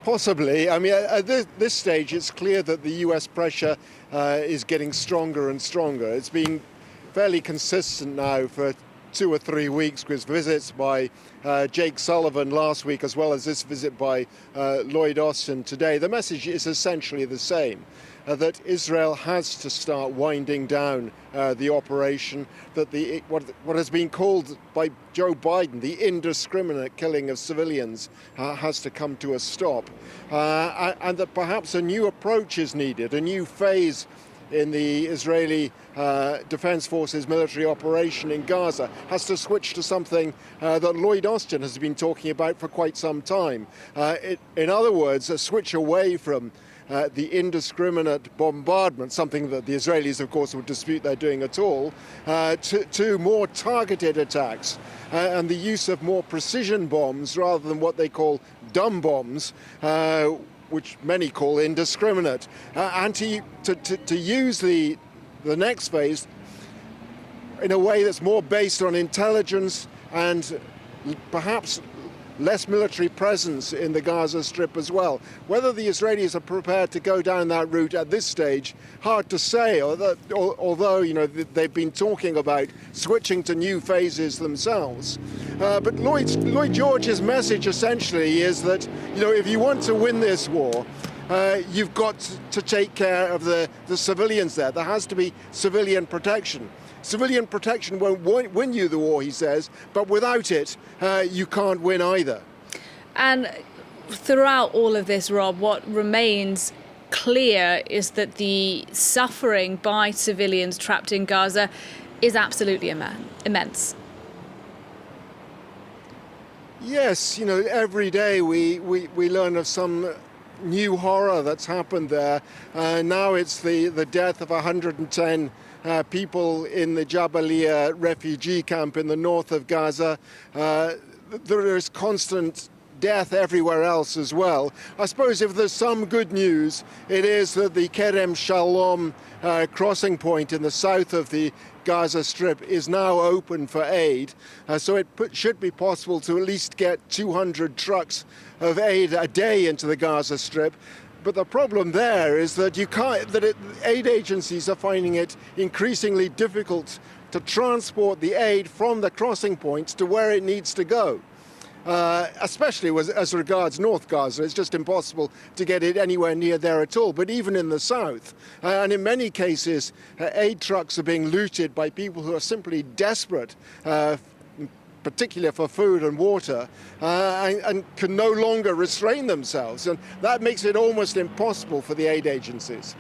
Possibly. I mean, at this stage, it's clear that the US pressure is getting stronger and stronger. It's been fairly consistent now for 2 or 3 weeks, with visits by Jake Sullivan last week, as well as this visit by Lloyd today. The message is essentially the same, that Israel has to start winding down the operation, that what has been called by Joe Biden the indiscriminate killing of civilians has to come to a stop, and that perhaps a new approach is needed, a new phase in the Israeli Defense Forces military operation in Gaza has to switch to something that Lloyd has been talking about for quite some time. In other words, a switch away from the indiscriminate bombardment, something that the Israelis, of course, would dispute they're doing at all, to more targeted attacks and the use of more precision bombs rather than what they call dumb bombs, which many call indiscriminate, and to use the next phase in a way that's more based on intelligence and perhaps less military presence in the Gaza Strip as well. Whether the Israelis are prepared to go down that route at this stage, hard to say, although they've been talking about switching to new phases themselves. But Lloyd George's message essentially is that if you want to win this war, you've got to take care of the civilians there. There has to be civilian protection. Civilian protection won't win you the war, he says, but without it, you can't win either. And throughout all of this, Rob, what remains clear is that the suffering by civilians trapped in Gaza is absolutely immense. Yes, every day we learn of some new horror that's happened there. Now it's the death of 110 people in the Jabalia refugee camp in the north of Gaza. There is constant death everywhere else as well. I suppose if there's some good news, it is that the Kerem Shalom crossing point in the south of the Gaza Strip is now open for aid. So it should be possible to at least get 200 trucks of aid a day into the Gaza Strip. But the problem there is that aid agencies are finding it increasingly difficult to transport the aid from the crossing points to where it needs to go. Especially as regards North Gaza, it's just impossible to get it anywhere near there at all. But even in the south, and in many cases, aid trucks are being looted by people who are simply desperate, particularly for food and water, and can no longer restrain themselves. And that makes it almost impossible for the aid agencies.